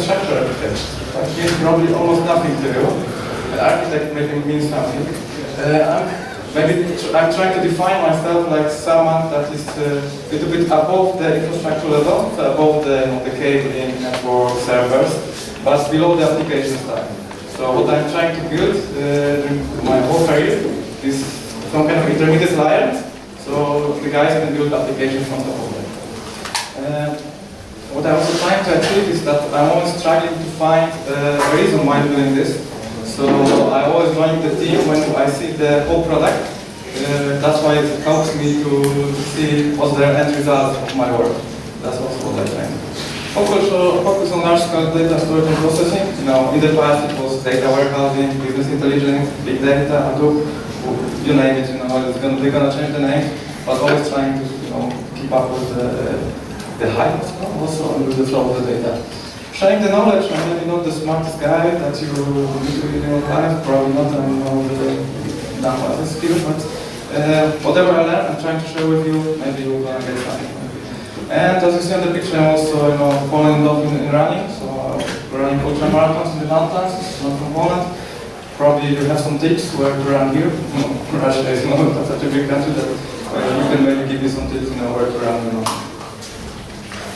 infrastructure architect. That means probably almost nothing to you. An architect maybe means something. I'm trying to define myself like someone that is a little bit above the infrastructure level, so above the cabling, network, servers, but below the application stack. So what I'm trying to build during my whole career is some kind of intermediate layer, so the guys can build applications on top of it. What I'm also trying to achieve is that I'm always struggling to find a reason why I'm doing this. So I always join the team when I see the whole product. That's why it helps me to see what's the end result of my work. That's also what I try. Focus on large-scale data storage and processing. You know, in the past it was data warehousing, business intelligence, big data, Hadoop, you name it. You know, they're gonna change the name, but always trying to keep up with the hype also and with the flow of the data. Sharing the knowledge, I'm maybe not the smartest guy that you need to be in your life, probably not the number of skills, but whatever I learn, I'm trying to share with you, maybe you're gonna get something. And as you see on the picture, I'm also falling in love in running, so running ultra marathons in the mountains, not from Poland. Probably you have some tips where to run here. Russia is not such a big country that you can maybe give you some tips where to run.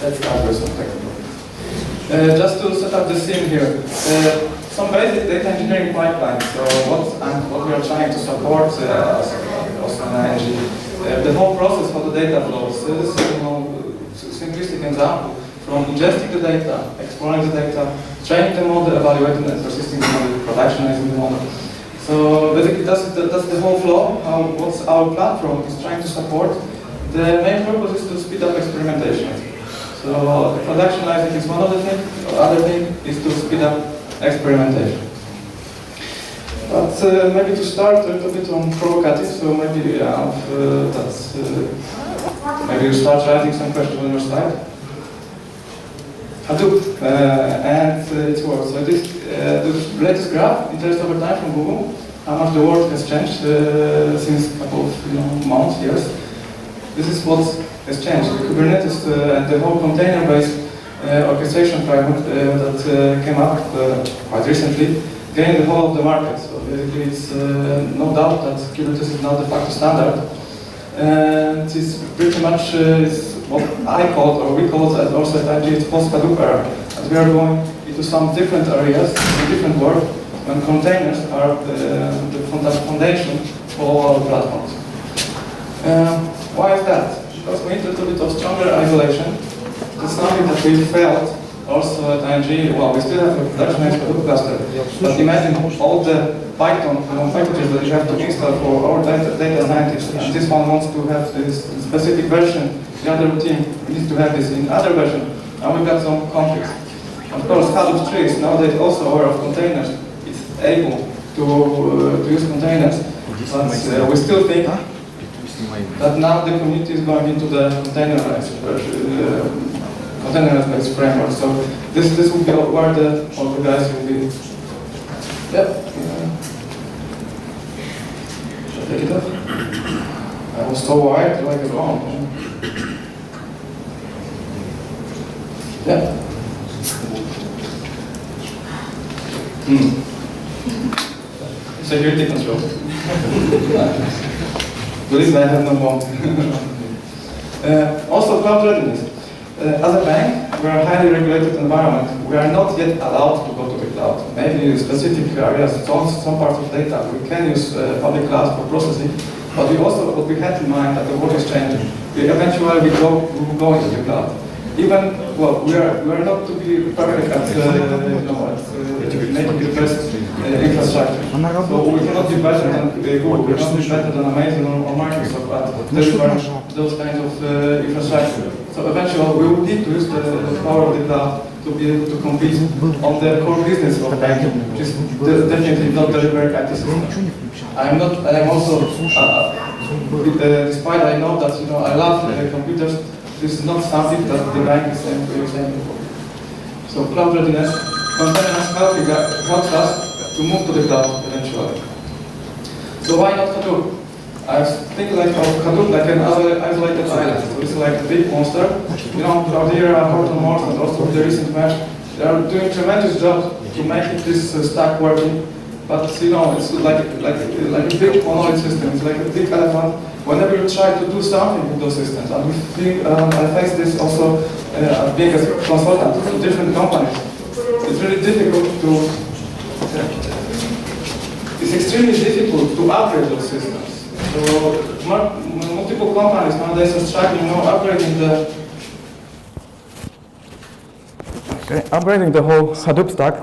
Let's start with some technical. Just to set up the scene here, some basic data engineering pipelines. So what we are trying to support as an ING. The whole process for the data flows. This is a simplistic example from ingesting the data, exploring the data, training the model, evaluating and persisting the model, productionizing the model. So basically that's the whole flow. What's our platform is trying to support. The main purpose is to speed up experimentation. So productionizing is one of the things. The other thing is to speed up experimentation. But maybe to start a little bit on provocative, so maybe maybe you start writing some questions on your slide. Hadoop, and it works. So this the latest graph, interest over time from Google, how much the world has changed since a couple of months, years. This is what has changed. The kubernetes and the whole container-based orchestration framework that came up quite recently gained the whole of the market. So basically, it's no doubt that kubernetes is now the facto standard, and it's pretty much what I call, or we call it also at IG, it's post-Hadoop era. And we are going into some different areas, a different world, when containers are the foundation for all our platforms. Why is that? Because we need a little bit of stronger isolation. It's something that we felt also at ING. Well, we still have a productionized Hadoop cluster, but imagine all the Python packages that you have to install for our data scientists. And this one wants to have this specific version. The other team needs to have this in other version. And we've got some conflicts. Of course, Hadoop trees nowadays also aware of containers. It's able to use containers, but we still think that now the community is going into the containerized framework. So this will be where all the guys will be. Yep. Should I take it off? I was so wide, like a wrong. Yeah. Security control. Believe me, I have no more. Also, cloud readiness. As a bank, we are a highly regulated environment. We are not yet allowed to go to the cloud. Maybe in specific areas, some parts of data, we can use public cloud for processing. But what we had in mind that the world is changing. Eventually, we will go into the cloud. Even, well, we are not to be perfect at making the best infrastructure. So we cannot be better than Google, we cannot be better than Amazon or Microsoft at delivering those kinds of infrastructure. So eventually we will need to use the power of the cloud to be able to compete on the core business of banking, which is definitely not delivering IT system. I'm also, despite I know that I love computers, this is not something that the bank is aiming for. So cloud readiness, containers helps us to move to the cloud eventually. So why not Hadoop? I think of Hadoop like an isolated island. So it's like a big monster. Cloudera, Horton Morse, and also the recent merge, They are doing tremendous job to make this stack working. But you know, it's like a big monolith system. It's like a big elephant. Whenever you try to do something with those systems, and I face this also being a consultant to different companies. It's really difficult to. It's extremely difficult to upgrade those systems. So multiple companies nowadays are struggling, upgrading the whole Hadoop stack.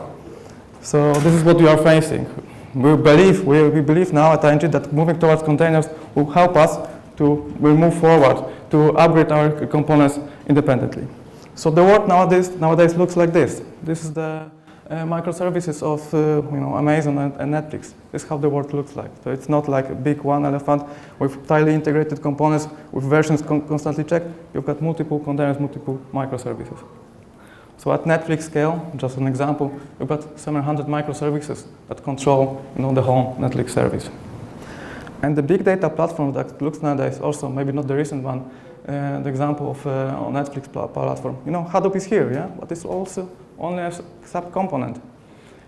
So this is what we are facing. We believe now at ING that moving towards containers will help us to move forward to upgrade our components independently. So the world nowadays looks like this. This is the microservices of Amazon and Netflix. This is how the world looks like. So it's not like a big one elephant with tightly integrated components with versions constantly checked. You've got multiple containers, multiple microservices. So at Netflix scale, just an example, we've got 700 microservices that control the whole Netflix service. And the big data platform that looks nowadays also, maybe not the recent one, the example of Netflix platform. Hadoop is here, yeah, but it's also only a sub-component.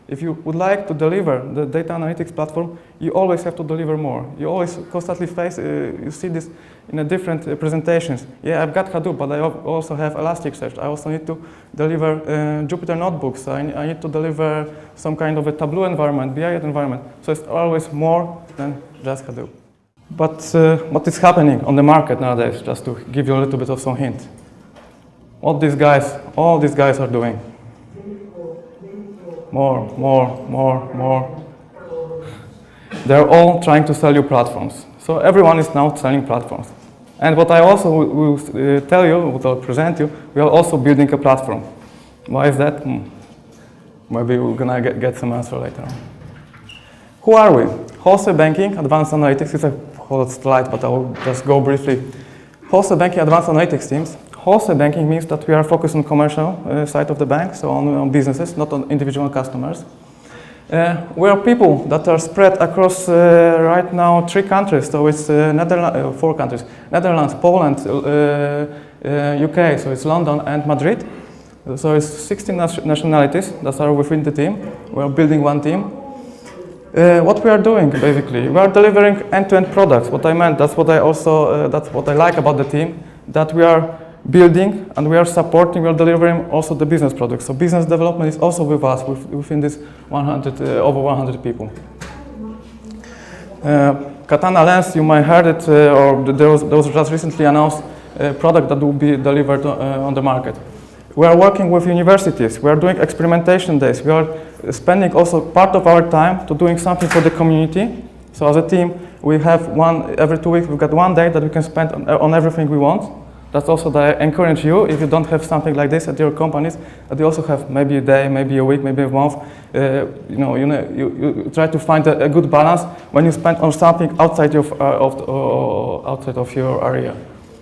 If you would like to deliver the data analytics platform, you always have to deliver more. You always constantly you see this in a different presentations. Yeah, I've got Hadoop, but I also have Elasticsearch. I also need to deliver Jupyter notebooks. I need to deliver some kind of a Tableau environment, BI environment. So it's always more than just Hadoop. But what is happening on the market nowadays, just to give you a little bit of some hint. All these guys are doing. More. They're all trying to sell you platforms. So everyone is now selling platforms. And what I also will tell you, what I'll present you, we are also building a platform. Why is that? Maybe we're gonna get some answer later on. Who are we? Wholesale banking, advanced analytics. It's a whole slide, but I will just go briefly. Wholesale banking, advanced analytics teams. Wholesale banking means that we are focused on commercial side of the bank, so on businesses, not on individual customers. We are people that are spread across right now 3 countries, so it's 4 countries: Netherlands, Poland, UK, so it's London and Madrid. So it's 16 nationalities that are within the team. We are building one team. What we are doing basically, we are delivering end-to-end products. What I meant, that's what I like about the team, that we are building and we are supporting, we are delivering also the business products. So business development is also with us within this over 100 people. Katana Lens, you might heard it, or there was just recently announced a product that will be delivered on the market. We are working with universities. We are doing experimentation days. We are spending also part of our time to doing something for the community. So as a team, we have every 2 weeks, we've got 1 day that we can spend on everything we want. That's also that I encourage you, if you don't have something like this at your companies, that you also have maybe a day, maybe a week, maybe a month. You try to find a good balance when you spend on something outside of your area.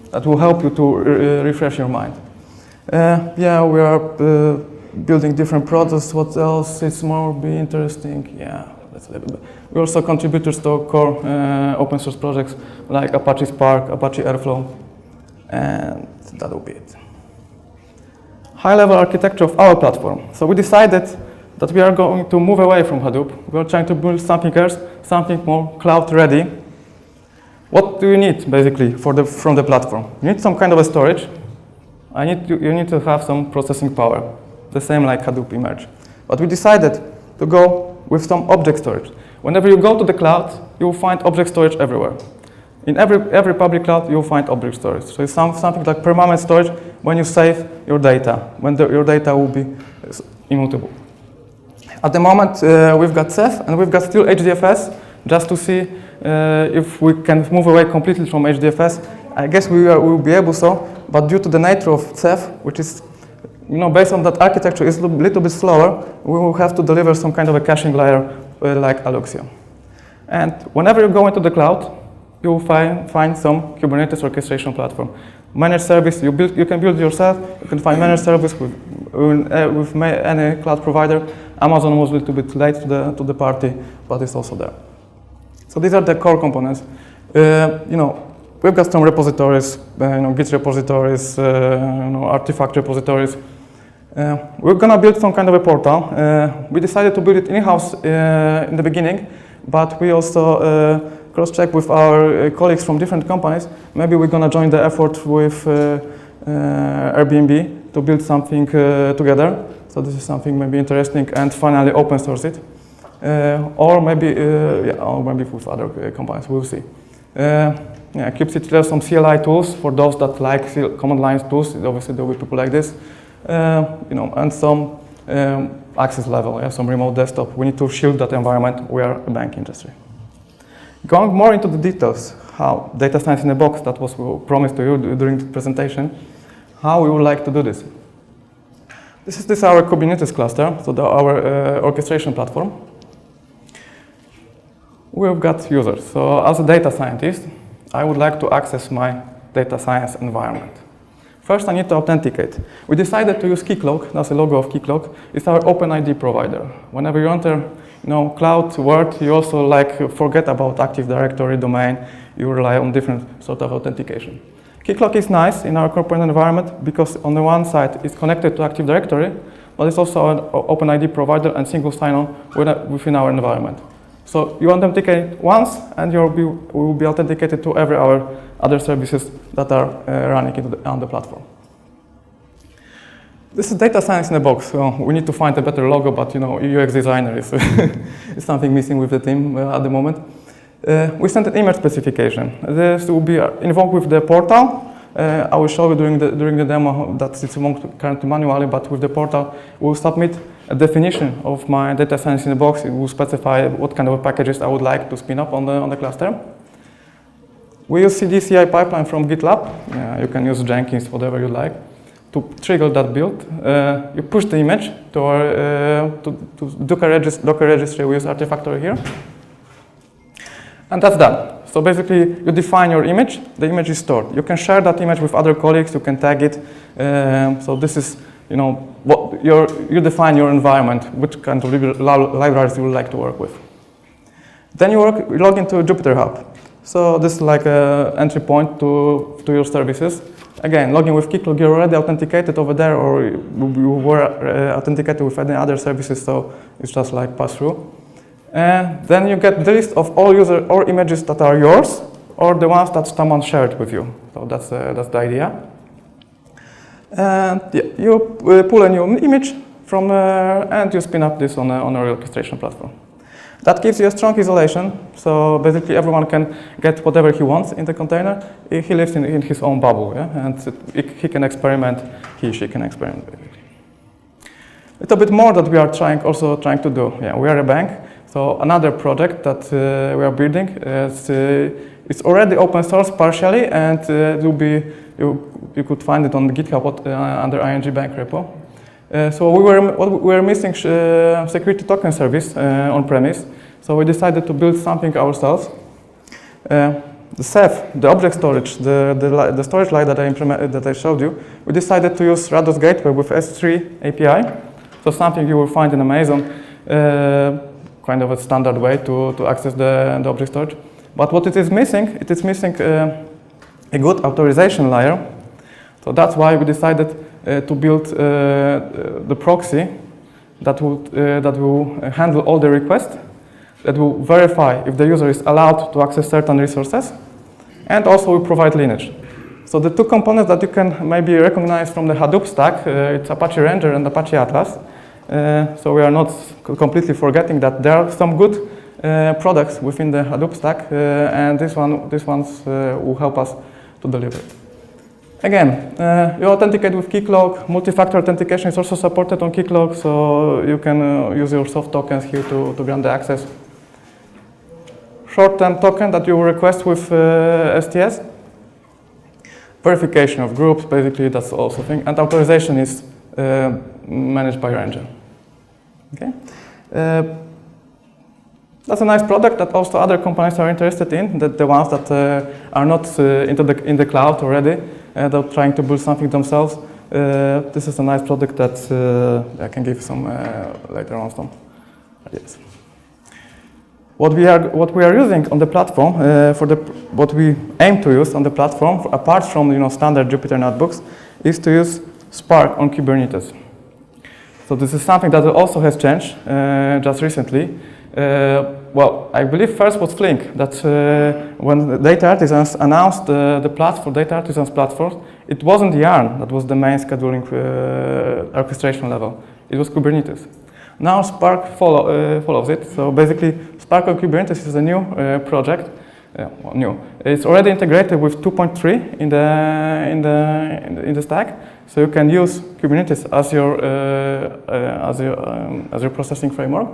That will help you to refresh your mind. Yeah, we are building different products. What else is more be interesting? Yeah, that's a little bit. We also contributors to core open source projects like Apache Spark, Apache Airflow. And that will be it. High-level architecture of our platform. So we decided that we are going to move away from Hadoop. We are trying to build something else, something more cloud-ready. What do you need, basically, from the platform? You need some kind of a storage. You need to have some processing power, the same like Hadoop emerge. But we decided to go with some object storage. Whenever you go to the cloud, you will find object storage everywhere. In every public cloud, you'll find object storage. So it's something like permanent storage when you save your data, when your data will be immutable. At the moment, we've got Ceph and we've got still HDFS, just to see if we can move away completely from HDFS. I guess we will be able so, but due to the nature of Ceph, which is based on that architecture, is a little bit slower, we will have to deliver some kind of a caching layer like Alluxio. And whenever you go into the cloud, you will find some Kubernetes orchestration platform. Managed service, you can build yourself. You can find managed service with any cloud provider. Amazon was a little bit late to the party, but it's also there. So these are the core components. We've got some repositories, Git repositories, artifact repositories. We're gonna build some kind of a portal. We decided to build it in-house in the beginning, but we also cross-check with our colleagues from different companies. Maybe we're gonna join the effort with Airbnb to build something together. So this is something maybe interesting, and finally open source it. Or maybe with other companies, we'll see. KubeCity, there's some CLI tools for those that like command line tools. Obviously, there will be people like this, and some access level, some remote desktop. We need to shield that environment. We are a bank industry. Going more into the details, how data science in a box, that was promised to you during the presentation, how we would like to do this. This is our Kubernetes cluster, so our orchestration platform. We've got users. So as a data scientist, I would like to access my data science environment. First, I need to authenticate. We decided to use Keycloak. That's the logo of Keycloak. It's our OpenID provider. Whenever you enter, cloud world, you also forget about Active Directory domain. You rely on different sort of authentication. Keycloak is nice in our corporate environment because on the one side it's connected to Active Directory, but it's also an OpenID provider and single sign-on within our environment. So you authenticate once, and you will be authenticated to every other services that are running on the platform. This is data science in a box. So we need to find a better logo, but UX designer is something missing with the team at the moment. We sent an image specification. This will be invoked with the portal. I will show you during the demo that it's invoked currently manually, but with the portal, we'll submit a definition of my data science in the box. It will specify what kind of packages I would like to spin up on the cluster. We use CD/CI pipeline from GitLab. You can use Jenkins, whatever you like, to trigger that build. You push the image to Docker registry. We use Artifactory here. And that's done. So basically, you define your image. The image is stored. You can share that image with other colleagues. You can tag it. So this is, what you define your environment, which kind of libraries you would like to work with. Then you log into Jupyter Hub. So this is like an entry point to your services. Again, logging with Keycloak, you're already authenticated over there, or you were authenticated with any other services. So it's just like pass through. And then you get the list of all user or images that are yours, or the ones that someone shared with you. So that's the idea. And you pull a new image from and you spin up this on a orchestration platform. That gives you a strong isolation. So basically, everyone can get whatever he wants in the container. He lives in his own bubble, and he can experiment. She can experiment. A little bit more that we are trying to do. We are a bank. So another project that we are building it's already open source partially, and it will be you could find it on the GitHub under ING Bank repo. So we were missing security token service on premise. So we decided to build something ourselves. The Ceph, the object storage, the storage light that I showed you, we decided to use Rados Gateway with S3 API. So something you will find in Amazon. Kind of a standard way to access the object storage. But what it is missing a good authorization layer. So that's why we decided to build the proxy that will handle all the requests, that will verify if the user is allowed to access certain resources, and also we provide lineage. So the two components that you can maybe recognize from the Hadoop stack, it's Apache Ranger and Apache Atlas. So we are not completely forgetting that there are some good products within the Hadoop stack, and these ones will help us to deliver it. Again, you authenticate with Keycloak. Multi-factor authentication is also supported on Keycloak, so you can use your soft tokens here to grant the access. Short-term token that you will request with STS. Verification of groups, basically, that's also a thing. And authorization is managed by Ranger. Okay. That's a nice product that also other companies are interested in, the ones that are not in the cloud already. They're trying to build something themselves. This is a nice product that I can give some later on some ideas. What we are using on the platform what we aim to use on the platform, apart from standard Jupyter notebooks, is to use Spark on Kubernetes. So this is something that also has changed just recently. Well, I believe first was Flink, that when the data artisans announced the platform, data artisans platform, it wasn't Yarn that was the main scheduling orchestration level. It was Kubernetes. Now Spark follows it. So basically, Spark on Kubernetes is a new project. Well, new. It's already integrated with 2.3 in the stack, so you can use Kubernetes as your processing framework.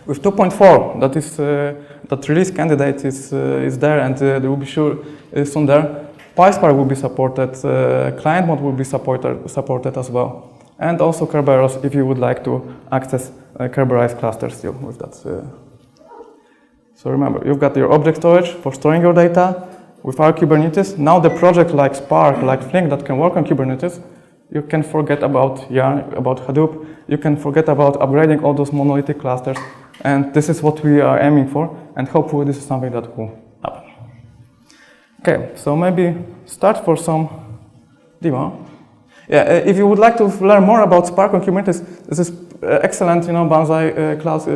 With 2.4, that release candidate is there, and there will be sure soon there. PySpark will be supported. Client mode will be supported as well, and also Kerberos if you would like to access Kerberized clusters still with that. So remember, you've got your object storage for storing your data with our Kubernetes. Now the project like Spark, like Flink that can work on Kubernetes, you can forget about Yarn, about Hadoop. You can forget about upgrading all those monolithic clusters. And this is what we are aiming for. And hopefully this is something that will happen. Okay, so maybe start for some demo. Yeah, if you would like to learn more about Spark on Kubernetes, this is excellent, Banzai cloud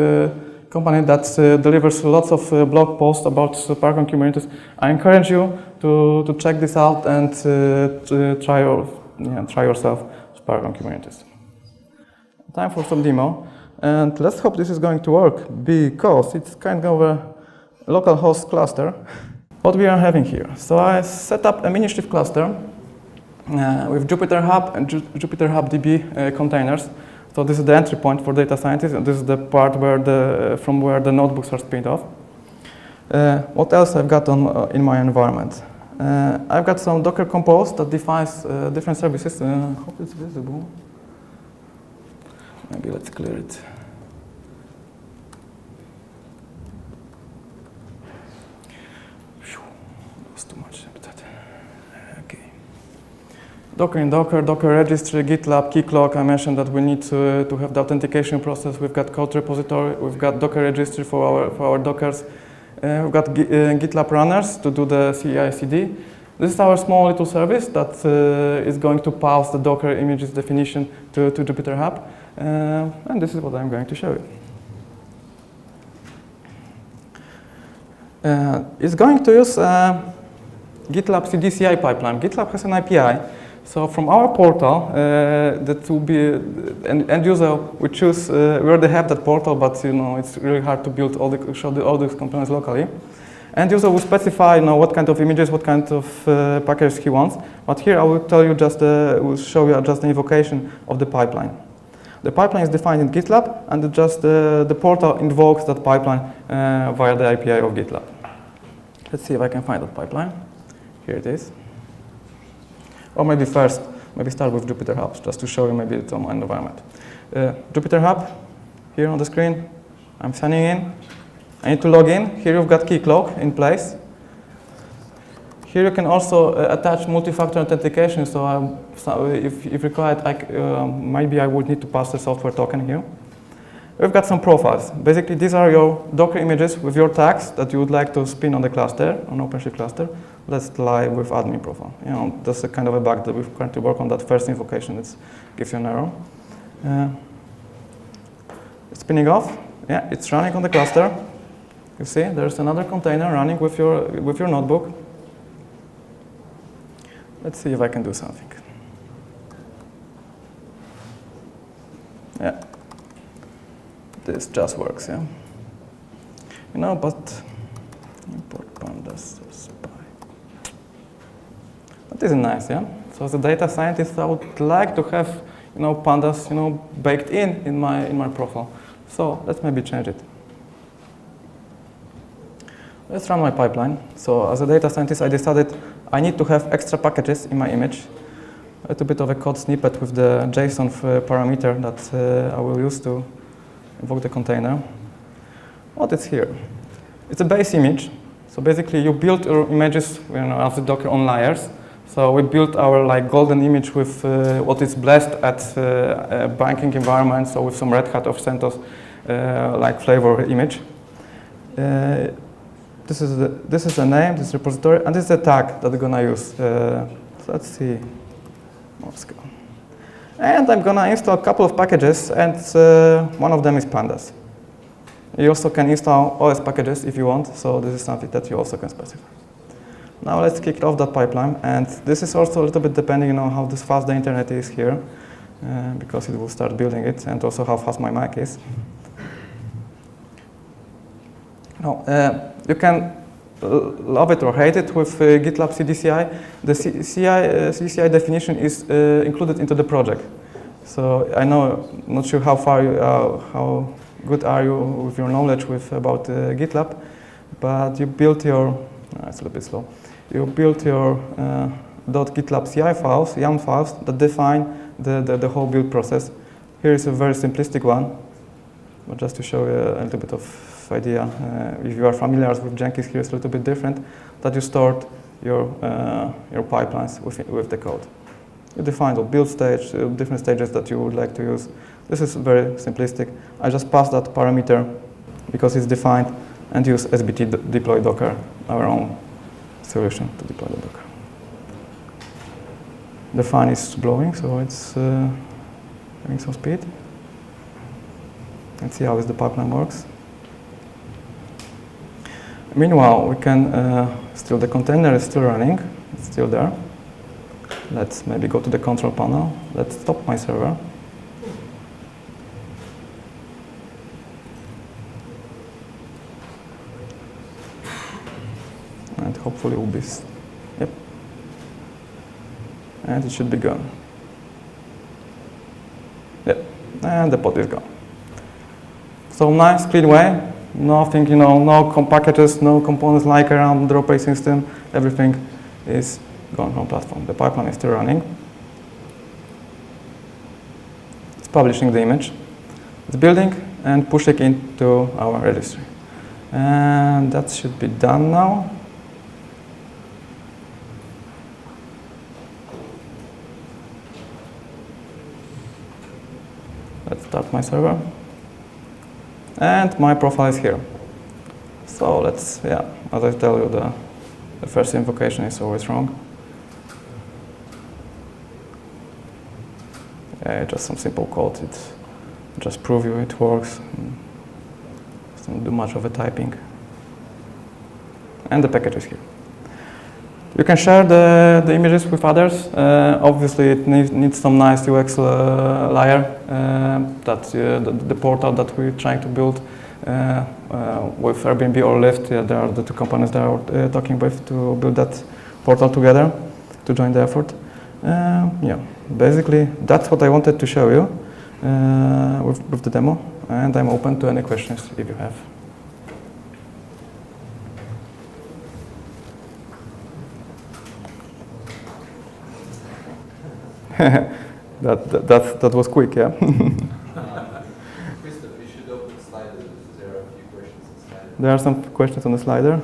company that delivers lots of blog posts about Spark on Kubernetes. I encourage you to check this out and to try yourself Spark on Kubernetes. Time for some demo, and let's hope this is going to work because it's kind of a local host cluster. What we are having here. So I set up a Minishift cluster with Jupyter Hub and Jupyter Hub DB containers. So this is the entry point for data scientists, and this is the part from where the notebooks are spinned off. What else I've got in my environment? I've got some Docker Compose that defines different services. Hope it's visible. Maybe let's clear it. That's too much. Okay. Docker in Docker, Docker registry, GitLab, Keycloak. I mentioned that we need to have the authentication process. We've got code repository. We've got Docker registry for our Dockers. We've got GitLab runners to do the CI/CD. This is our small little service that is going to pass the Docker images definition to Jupyter Hub. And this is what I'm going to show you. It's going to use GitLab CI pipeline. GitLab has an API. So from our portal, that will be an end user. We choose. We already have that portal, but it's really hard to build all these components locally. End user will specify, what kind of images, what kind of packages he wants. But here I will tell you will show you just the invocation of the pipeline. The pipeline is defined in GitLab, and the portal invokes that pipeline via the API of GitLab. Let's see if I can find that pipeline. Here it is. Or maybe start with Jupyter Hub, just to show you maybe it's on my environment. Jupyter Hub, here on the screen. I'm signing in. I need to log in. Here you've got Keycloak in place. Here you can also attach multi-factor authentication. So if required, maybe I would need to pass the software token here. We've got some profiles. Basically, these are your Docker images with your tags that you would like to spin on the cluster, on OpenShift cluster. Let's try with admin profile. That's a kind of a bug that we've currently worked on. That first invocation, it gives you an error. It's spinning off. Yeah, it's running on the cluster. You see, there's another container running with your notebook. Let's see if I can do something. Yeah, this just works. Yeah, but import pandas spy. That isn't nice. Yeah. So as a data scientist, I would like to have pandas baked in my profile. So let's maybe change it. Let's run my pipeline. So as a data scientist, I decided I need to have extra packages in my image. A little bit of a code snippet with the JSON parameter that I will use to invoke the container. What is here? It's a base image. So basically, you build your images as a Docker on layers. So we built our golden image with what is blessed at banking environment. So with some Red Hat or CentOS flavor image. This is the name, this repository, and this is a tag that we're gonna use. So let's see. And I'm gonna install a couple of packages, and one of them is pandas. You also can install OS packages if you want, so this is something that you also can specify. Now let's kick off that pipeline, and this is also a little bit depending on how fast the internet is here, because it will start building it, and also how fast my Mac is. Now, you can love it or hate it with GitLab CDCI. The CDCI definition is included into the project. So I know, not sure how far how good are you with your knowledge about GitLab, but you built your, it's a little bit slow. You built your .gitlab CI files, YAML files that define the whole build process. Here is a very simplistic one, but just to show you a little bit of idea. If you are familiar with Jenkins, here it's a little bit different, that you stored your pipelines with the code. You define the build stage, different stages that you would like to use. This is very simplistic. I just pass that parameter because it's defined and use SBT deploy Docker, our own solution to deploy the Docker. The fan is blowing, so it's having some speed. Let's see how the pipeline works. Meanwhile, we can still, the container is still running, it's still there. Let's maybe go to the control panel. Let's stop my server. And hopefully it will be, yep. And it should be gone. Yep, and the pod is gone. So nice, clean way. Nothing, no packages, no components like around the operating system. Everything is gone from platform. The pipeline is still running. It's publishing the image. It's building and pushing into our registry. And that should be done now. Let's start my server. And my profile is here. So let's, yeah, as I tell you, the first invocation is always wrong. Yeah, just some simple code. It just prove you it works. Don't do much of a typing. And the package is here. You can share the images with others. Obviously, it needs some nice UX layer. The portal that we're trying to build with Airbnb or Lyft, there are the two companies that are talking with to build that portal together to join the effort. Yeah, basically, that's what I wanted to show you with the demo, and I'm open to any questions if you have. That was quick, yeah. Krzysztof, you should open the slider. There are a few questions on the slider. There are some questions on the slider.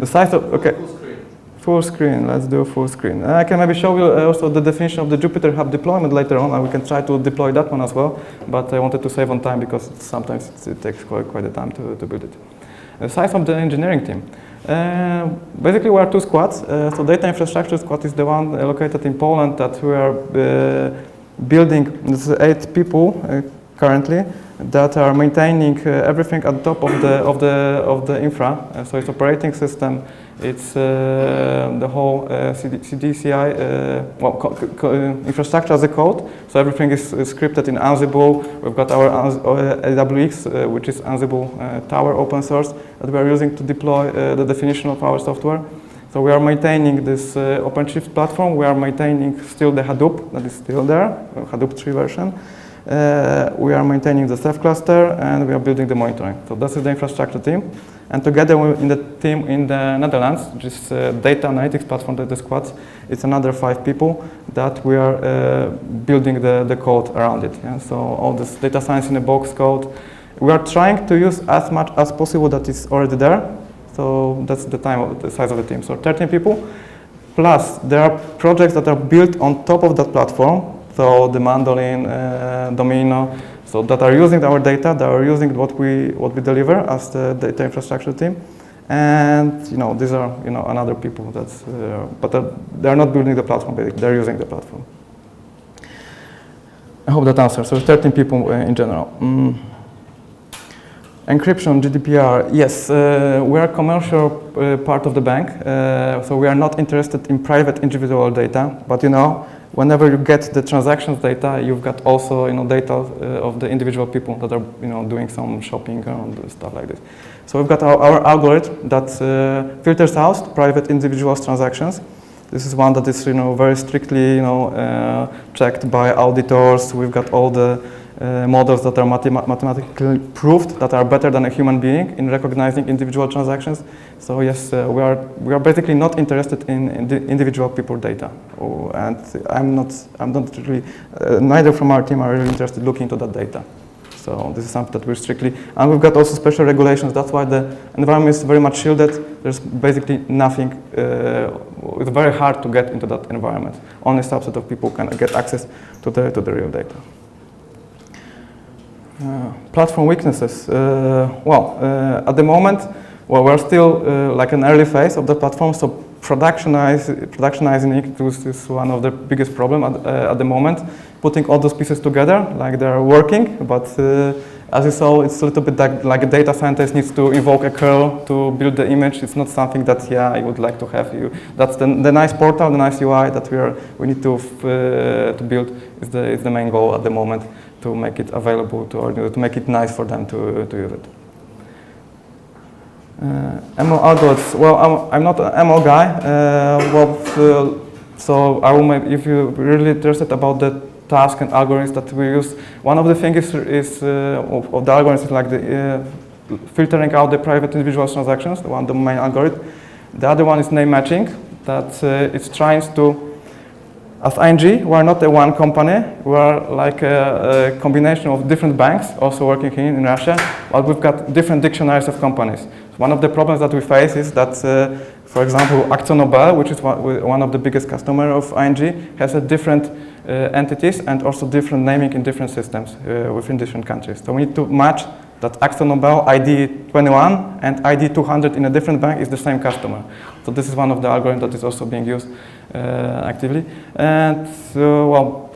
The size of, okay. Full screen. Full screen, let's do full screen. I can maybe show you also the definition of the Jupyter Hub deployment later on, and we can try to deploy that one as well, but I wanted to save on time because sometimes it takes quite a time to build it. The size of the engineering team. Basically, we are two squads. So data infrastructure squad is the one located in Poland that we are building. This is 8 people currently that are maintaining everything at the top of the infra. So it's operating system. It's the whole CDCI infrastructure as a code. So everything is scripted in Ansible. We've got our AWX, which is Ansible Tower open source that we are using to deploy the definition of our software. So we are maintaining this OpenShift platform. We are maintaining still the Hadoop that is still there, Hadoop 3 version. We are maintaining the Ceph cluster, and we are building the monitoring. So this is the infrastructure team. And together in the team in the Netherlands, which is data analytics platform that the squads, it's another 5 people that we are building the code around it. Yeah? So all this data science in a box code, we are trying to use as much as possible that is already there. So that's the size of the team. So 13 people. Plus, there are projects that are built on top of that platform. So the Mandolin, Domino, so that are using our data, that are using what we deliver as the data infrastructure team, and these are another people but they're not building the platform, they're using the platform. I hope that answers. So 13 people in general. Encryption, GDPR, yes, we are a commercial part of the bank, so we are not interested in private individual data, but whenever you get the transactions data, you've got also data of the individual people that are doing some shopping and stuff like this. So we've got our algorithm that filters out private individuals transactions. This is one that is very strictly checked by auditors. We've got all the models that are mathematically proved that are better than a human being in recognizing individual transactions. So yes, we are basically not interested in the individual people data, and I'm not really neither from our team are really interested in looking into that data. So this is something that we're strictly, and we've got also special regulations. That's why the environment is very much shielded. There's basically nothing. It's very hard to get into that environment. Only a subset of people can get access to the real data. Platform weaknesses. At the moment, we're still like an early phase of the platform, so productionizing it is one of the biggest problems at the moment. Putting all those pieces together, like they're working, but as you saw, it's a little bit like a data scientist needs to invoke a curl to build the image. It's not something that I would like to have. That's the nice portal, the nice UI that we need to build is the main goal at the moment, to make it available to make it nice for them to use it. ML algorithms. Well, I'm not an ML guy. So I will if you're really interested about the task and algorithms that we use, one of the things of the algorithms is like the filtering out the private individual transactions, the main algorithm. The other one is name matching, that it's trying to. As ING, we are not a one company. We are like a combination of different banks also working here in Russia, but we've got different dictionaries of companies. So one of the problems that we face is that, for example, AkzoNobel, which is one of the biggest customers of ING, has a different entities and also different naming in different systems within different countries. So we need to match that AkzoNobel ID 21 and ID 200 in a different bank is the same customer. So this is one of the algorithms that is also being used actively. And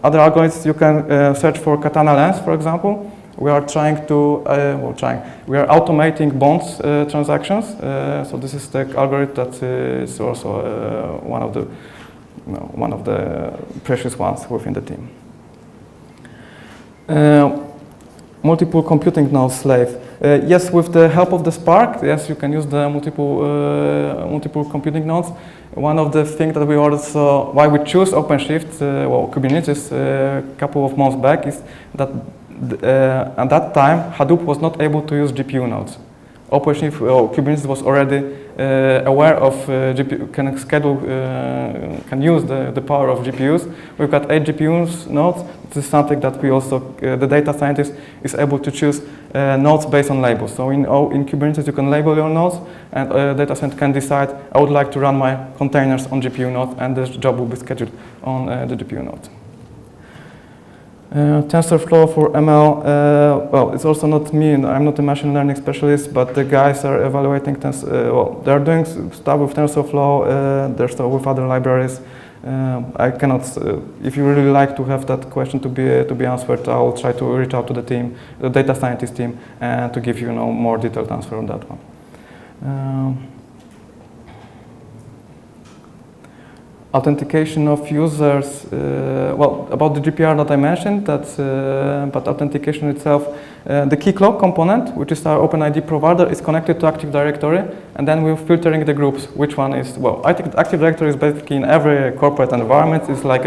other algorithms, you can search for Katana lens, for example. We are trying to, we are automating bonds transactions. So this is the algorithm that is also one of the precious ones within the team. Multiple computing nodes slave. Yes, with the help of the Spark, yes, you can use the multiple computing nodes. One of the things that we also, why we choose OpenShift, Kubernetes a couple of months back, is that at that time, Hadoop was not able to use GPU nodes. OpenShift, Kubernetes was already aware of GPU, can use the power of GPUs. We've got 8 GPU nodes. This is something that we also, the data scientist is able to choose nodes based on labels. So in Kubernetes, you can label your nodes, and data scientist can decide, I would like to run my containers on GPU nodes, and the job will be scheduled on the GPU node. TensorFlow for ML, well, it's also not me, and I'm not a machine learning specialist, but the guys are evaluating, they're doing stuff with TensorFlow, they're stuff with other libraries. I cannot, if you really like to have that question to be answered, I will try to reach out to the team, the data scientist team, and to give you more detailed answer on that one. Authentication of users, well, about the GDPR that I mentioned, but authentication itself, the key clock component, which is our OpenID provider, is connected to Active Directory, and then we're filtering the groups, which one is, well, I think Active Directory is basically in every corporate environment, it's like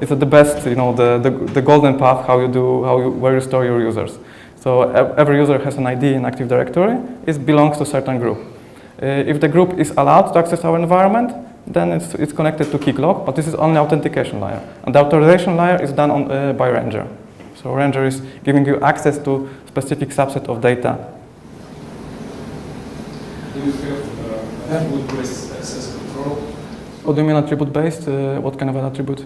it's the best, the golden path, where you store your users. So every user has an ID in Active Directory, it belongs to a certain group. If the group is allowed to access our environment, then it's connected to Keycloak, but this is only authentication layer. And the authorization layer is done by Ranger. So Ranger is giving you access to specific subset of data. Do you have attribute-based access control? What do you mean attribute-based? What kind of an attribute?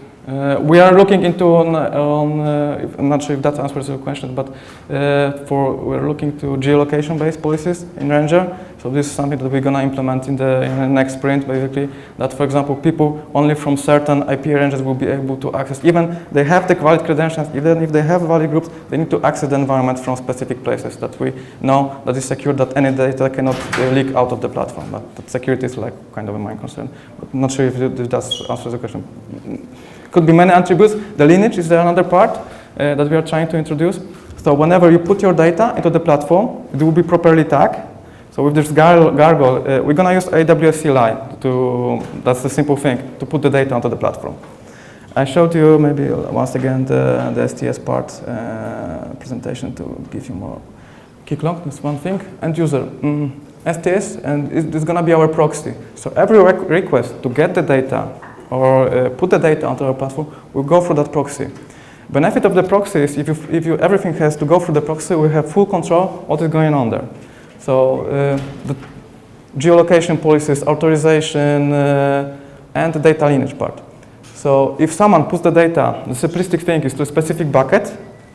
We are looking into, I'm not sure if that answers your question, but we're looking to geolocation-based policies in Ranger. So this is something that we're gonna implement in the next sprint, basically. That, for example, people only from certain IP ranges will be able to access. Even they have the valid credentials, even if they have valid groups, they need to access the environment from specific places that we know that is secure, that any data cannot leak out of the platform. But that security is like kind of a main concern. But I'm not sure if that answers the question. Could be many attributes. The lineage is another part that we are trying to introduce. So whenever you put your data into the platform, it will be properly tagged. So with this gargle, we're going to use AWS CLI that's the simple thing, to put the data onto the platform. I showed you maybe once again the STS part presentation to give you more kick lock. That's one thing. End user, STS, and it's going to be our proxy. So every request to get the data or put the data onto our platform will go through that proxy. Benefit of the proxy is if everything has to go through the proxy, we have full control what is going on there. So the geolocation policies, authorization, and the data lineage part. So if someone puts the data, the simplistic thing is to a specific bucket,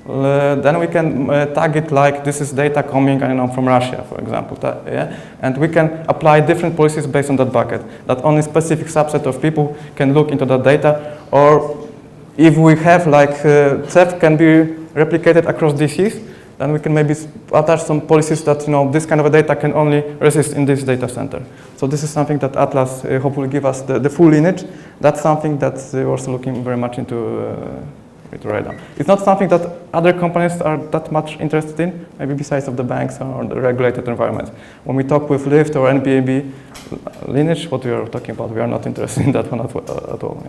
then we can tag it like this is data coming, I don't know, from Russia, for example. Yeah? And we can apply different policies based on that bucket, that only specific subset of people can look into that data. Or if we have like theft can be replicated across DCs, then we can maybe attach some policies that this kind of data can only resist in this data center. So this is something that Atlas hopefully give us the full lineage. That's something that we're also looking very much into right now. It's not something that other companies are that much interested in, maybe besides of the banks or the regulated environments. When we talk with Lyft or NBAB lineage, what we are talking about, we are not interested in that one at all.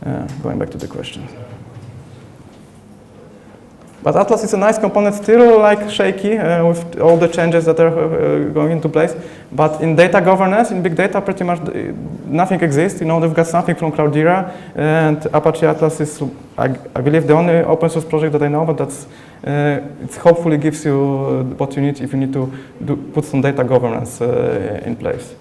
Yeah. Going back to the question. But Atlas is a nice component, still like shaky with all the changes that are going into place. But in data governance, in big data, pretty much nothing exists. They've got something from Cloudera, and Apache Atlas is, I believe, the only open source project that I know. But that's it hopefully gives you what you need if you need to put some data governance in place.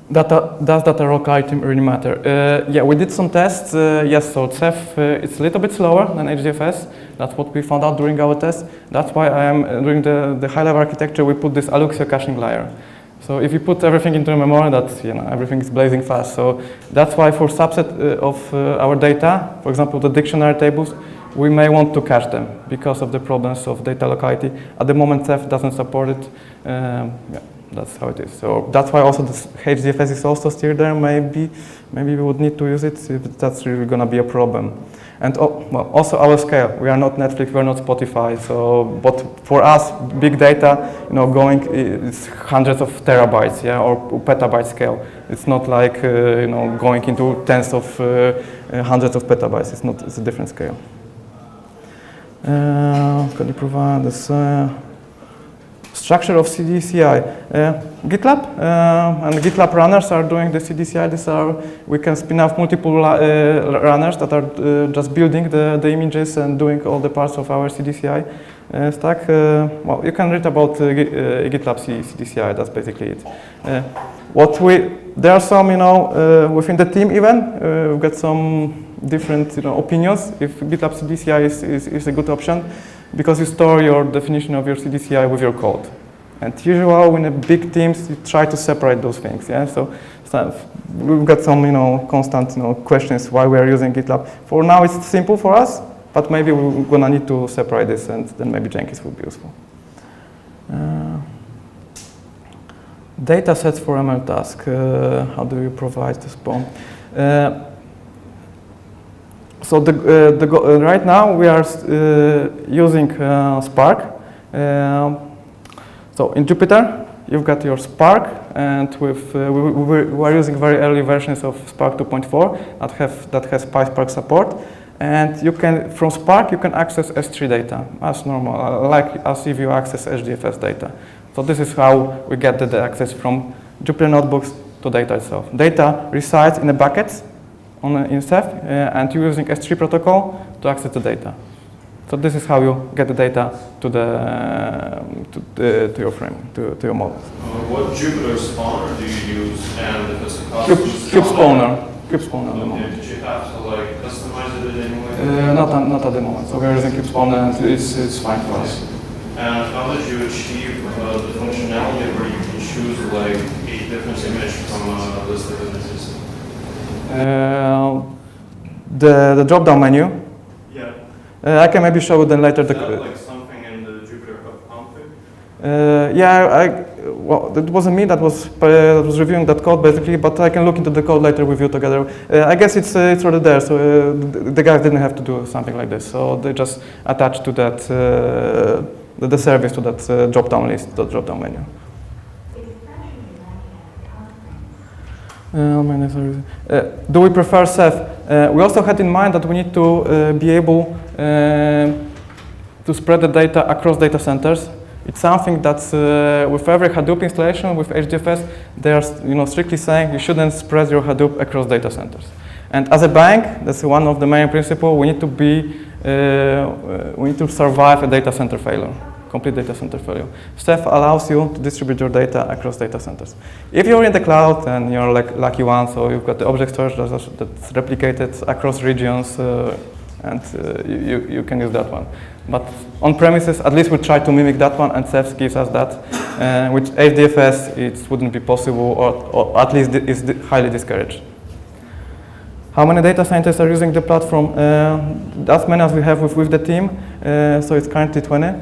Does data locality really matter? Yeah, we did some tests. Yes, so Ceph it's a little bit slower than HDFS. That's what we found out during our test. That's why during the high-level architecture, we put this Alluxio caching layer. So if you put everything into a memory, that's everything is blazing fast. So that's why for subset of our data, for example, the dictionary tables, we may want to cache them because of the problems of data locality. At the moment, Ceph doesn't support it. Yeah. That's how it is. So that's why also this HDFS is also still there. Maybe we would need to use it if that's really going to be a problem. And also our scale. We are not Netflix. We are not Spotify. So, but for us, big data, going it's hundreds of terabytes, or petabyte scale. It's not like going into tens of hundreds of petabytes. It's a different scale. Can you provide this? Structure of CDCI. GitLab and GitLab runners are doing the CDCI. We can spin off multiple runners that are just building the images and doing all the parts of our CDCI stack. Well, you can read about GitLab CDCI. That's basically it. There are some, within the team even, we've got some different, opinions if GitLab CDCI is a good option. Because you store your definition of your CDCI with your code. And usually in a big teams, you try to separate those things. Yeah? So we've got some constant questions why we are using GitLab. For now, it's simple for us, but maybe we're going to need to separate this, and then maybe Jenkins will be useful. Data sets for ML task. How do you provide this bomb? So right now we are using Spark. So in Jupyter, you've got your Spark, and we are using very early versions of Spark 2.4 that has PySpark support. And from Spark you can access S3 data as normal, like as if you access HDFS data. So this is how we get the access from Jupyter notebooks to data itself. Data resides in a bucket in Ceph, and you're using S3 protocol to access the data. So this is how you get the data to your frame, to your model. What Jupyter spawner do you use, and if it's a Cube spawner at the moment. Did you have to customize it in any way? Not at the moment. So we're using Cube spawner, and it's fine for us. And how did you achieve the functionality where you can choose like a different image from a list of images? The drop-down menu. Yeah. I can maybe show you then later. Is that like something in the Jupyter Hub config? Well, it wasn't me that was reviewing that code basically, but I can look into the code later with you together. I guess it's already there, so the guys didn't have to do something like this, so they just attached to that the service to that drop-down list, the drop-down menu. Do we prefer Ceph? We also had in mind that we need to be able to spread the data across data centers. It's something that's with every Hadoop installation with HDFS, they are strictly saying you shouldn't spread your Hadoop across data centers. And as a bank, that's one of the main principles. We need to survive a data center failure. Complete data center failure. Ceph allows you to distribute your data across data centers. If you're in the cloud and you're like lucky one, so you've got the object storage that's replicated across regions, and you can use that one. But on premises, at least we try to mimic that one, and Ceph gives us that. With HDFS, it wouldn't be possible, or at least is highly discouraged. How many data scientists are using the platform? As many as we have with the team, so it's currently 20.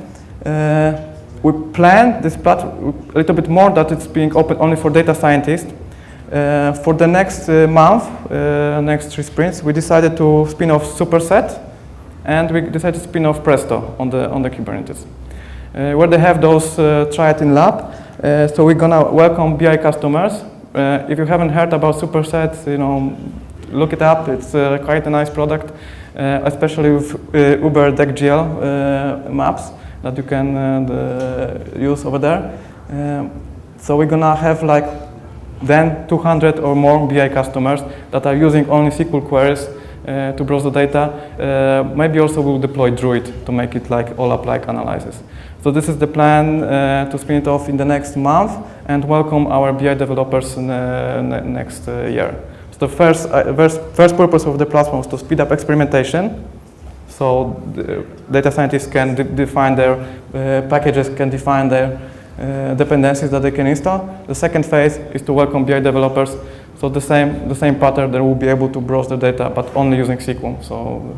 We plan this platform a little bit more, that it's being open only for data scientists. For the next month, next 3 sprints, we decided to spin off Superset, and we decided to spin off Presto on the Kubernetes. Where they have those, try it in lab. So we're gonna welcome BI customers. If you haven't heard about Superset, look it up. It's quite a nice product, especially with Uber DeckGL maps that you can use over there. So we're gonna have like then 200 or more BI customers that are using only SQL queries to browse the data. Maybe also we'll deploy Druid to make it like OLAP-like analysis. So this is the plan to spin it off in the next month and welcome our BI developers next year. So the first purpose of the platform is to speed up experimentation. So the data scientists can define their packages, can define their dependencies that they can install. The second phase is to welcome BI developers. So the same pattern, they will be able to browse the data, but only using SQL. So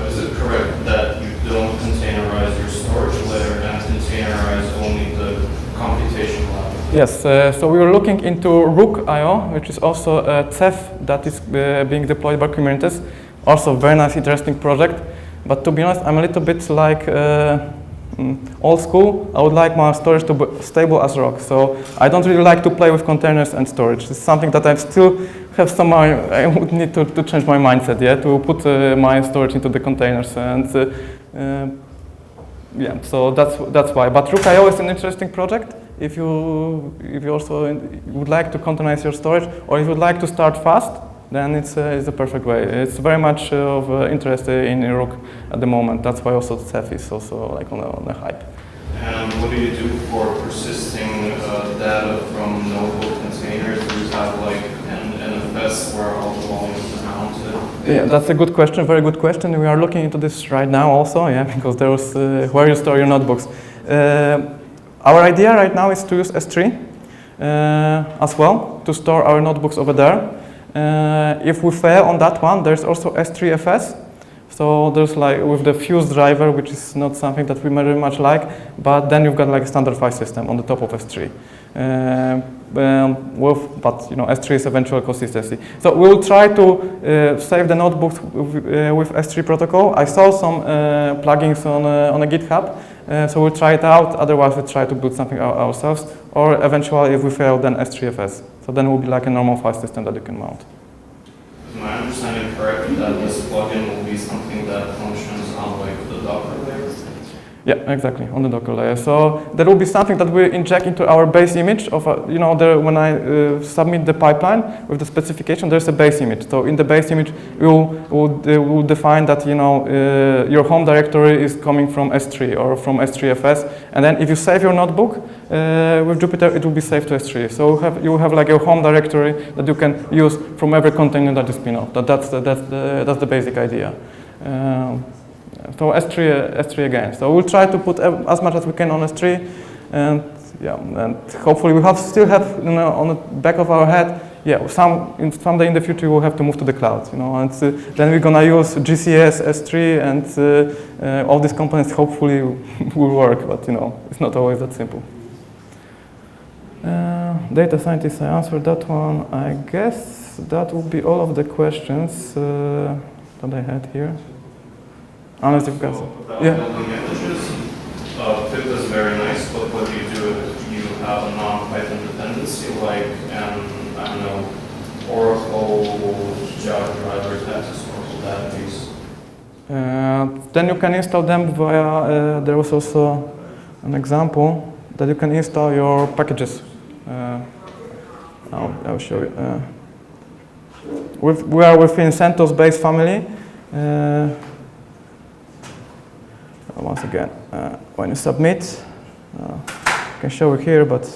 is it correct that you don't containerize your storage layer and containerize only the computation layer? Yes, so we were looking into Rook.io, which is also a Ceph that is being deployed by Kubernetes. Also very nice, interesting project. But to be honest, I'm a little bit like old school. I would like my storage to be stable as rock. So I don't really like to play with containers and storage. It's something that I still have some, I would need to change my mindset, yeah, to put my storage into the containers. And yeah, so that's why. But Rook.io is an interesting project. If you also would like to containerize your storage, or if you would like to start fast, then it's a perfect way. It's very much of interest in Rook at the moment. That's why also Ceph is also like on the hype. And what do you do for persisting data from notebook containers? Do you have like an NFS where all the volumes are mounted? Yeah, that's a good question, very good question. We are looking into this right now also, yeah, because there was where you store your notebooks. Our idea right now is to use S3 as well, to store our notebooks over there. If we fail on that one, there's also S3FS. So there's like with the Fuse driver, which is not something that we very much like, but then you've got like a standard file system on the top of S3. But S3 is eventual consistency. So we'll try to save the notebooks with S3 protocol. I saw some plugins on a GitHub, so we'll try it out. Otherwise, we'll try to build something ourselves, or eventually, if we fail, then S3FS. So then it will be like a normal file system that you can mount. Is my understanding correct that this plugin will be something that functions on like the Docker layer? Yeah, exactly, on the Docker layer. So there will be something that we inject into our base image of, when I submit the pipeline with the specification, there's a base image. So in the base image, we'll define that, your home directory is coming from S3 or from S3FS. And then if you save your notebook with Jupyter, it will be saved to S3. So you will have like a home directory that you can use from every container that you spin off. That's the basic idea. So S3 again. So we'll try to put as much as we can on S3, and yeah, and hopefully we still have on the back of our head. Yeah, someday in the future we'll have to move to the cloud, and then we're gonna use GCS, S3, and all these components hopefully will work. But it's not always that simple. Data scientists, I answered that one. I guess that will be all of the questions that I had here. Unless you've got some. Yeah. Building images, Pip is very nice, but what do you do if you have a non-Python dependency, like I don't know, Oracle, Java driver, Texas, Oracle database? Then you can install them via, there was also an example that you can install your packages. I'll show you. We are within CentOS-based family. Once again, when you submit, I can show you here, but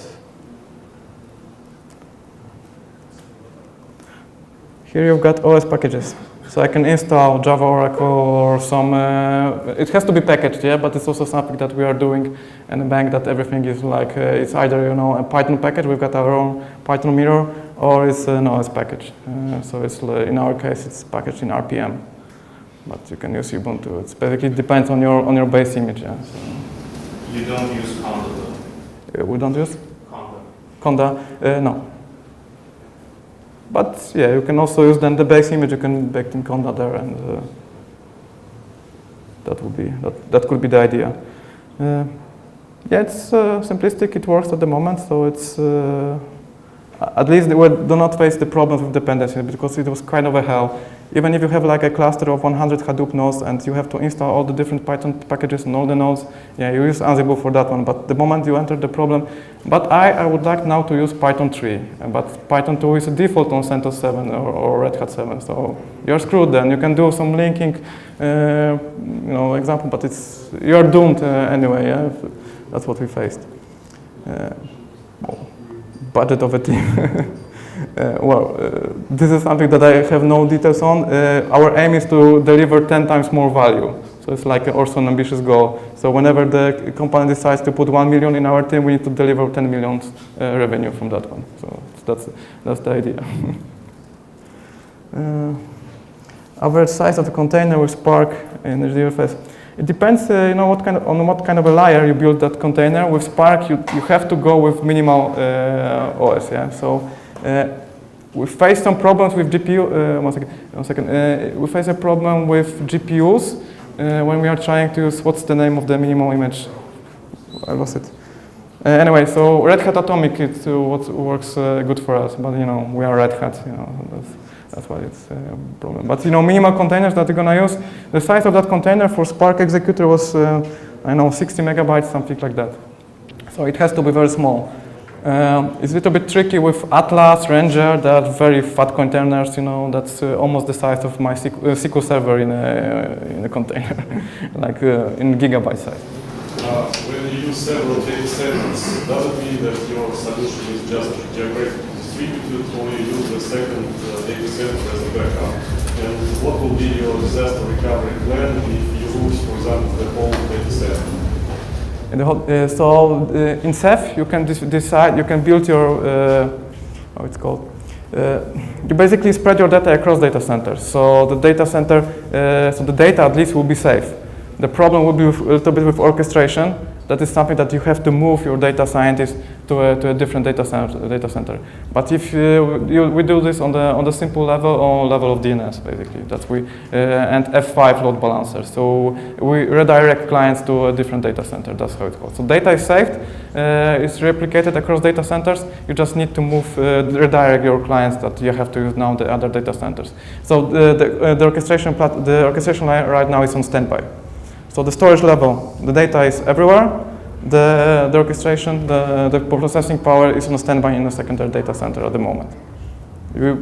here you've got OS packages. So I can install Java, Oracle, or some, it has to be packaged, yeah, but it's also something that we are doing in the bank, that everything is like, it's either, a Python package, we've got our own Python mirror, or it's an OS package. So it's, in our case, it's packaged in RPM. But you can use Ubuntu. It basically depends on your base image, yeah. So. You don't use Conda though? We don't use? Conda. Conda, no. But yeah, you can also use then the base image. You can bake in Conda there, and that could be the idea. Yeah, it's simplistic. It works at the moment, so it's at least we do not face the problems with dependencies, because it was kind of a hell. Even if you have like a cluster of 100 Hadoop nodes and you have to install all the different Python packages and all the nodes, yeah, you use Ansible for that one. But the moment you enter the problem, but I would like now to use Python 3, but Python 2 is a default on CentOS 7 or Red Hat 7, so you're screwed then. You can do some linking, example, but you're doomed anyway. Yeah, that's what we faced. Budget of a team. This is something that I have no details on. Our aim is to deliver 10 times more value. So it's like also an ambitious goal. So whenever the company decides to put 1 million in our team, we need to deliver 10 million revenue from that one. So that's the idea. Average size of the container with Spark in the ZFS. It depends, on what kind of a layer you build that container. With Spark, you have to go with minimal OS. Yeah. So we face some problems with GPU. One second. We face a problem with GPUs when we are trying to use, what's the name of the minimal image? I lost it. Anyway, so Red Hat Atomic is what works good for us, but we are Red Hat. That's why it's a problem. But minimal containers that you're gonna use, the size of that container for Spark Executor was 60 megabytes, something like that. So it has to be very small. It's a little bit tricky with Atlas, Ranger. They are very fat containers. That's almost the size of my SQL server in a container, like in gigabyte size. When you use several data sets, does it mean that your solution is just geographically distributed, or you use the second data set as a backup? And what will be your disaster recovery plan if you lose, for example, the whole data set? In Ceph, you can decide, you can build your, how it's called, you basically spread your data across data centers. So the data center, so the data at least will be safe. The problem will be a little bit with orchestration. That is something that you have to move your data scientist to a different data center. But if we do this on the simple level, or level of DNS, basically, and F5 load balancer. So we redirect clients to a different data center. That's how it's called. So data is saved, it's replicated across data centers. You just need to redirect your clients that you have to use now the other data centers. So the orchestration layer right now is on standby. So the storage level, the data is everywhere. The orchestration, the processing power is on standby in a secondary data center at the moment. We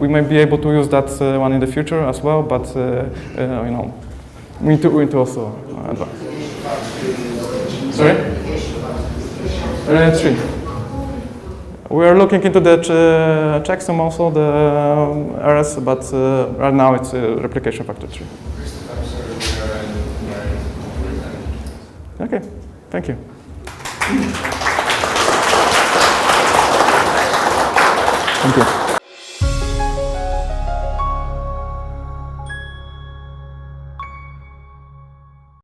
may be able to use that one in the future as well, but we need to also advance. Sorry? 3. We are looking into the checksum also, the RS, but right now it's replication factor 3. Okay, thank you. Thank you.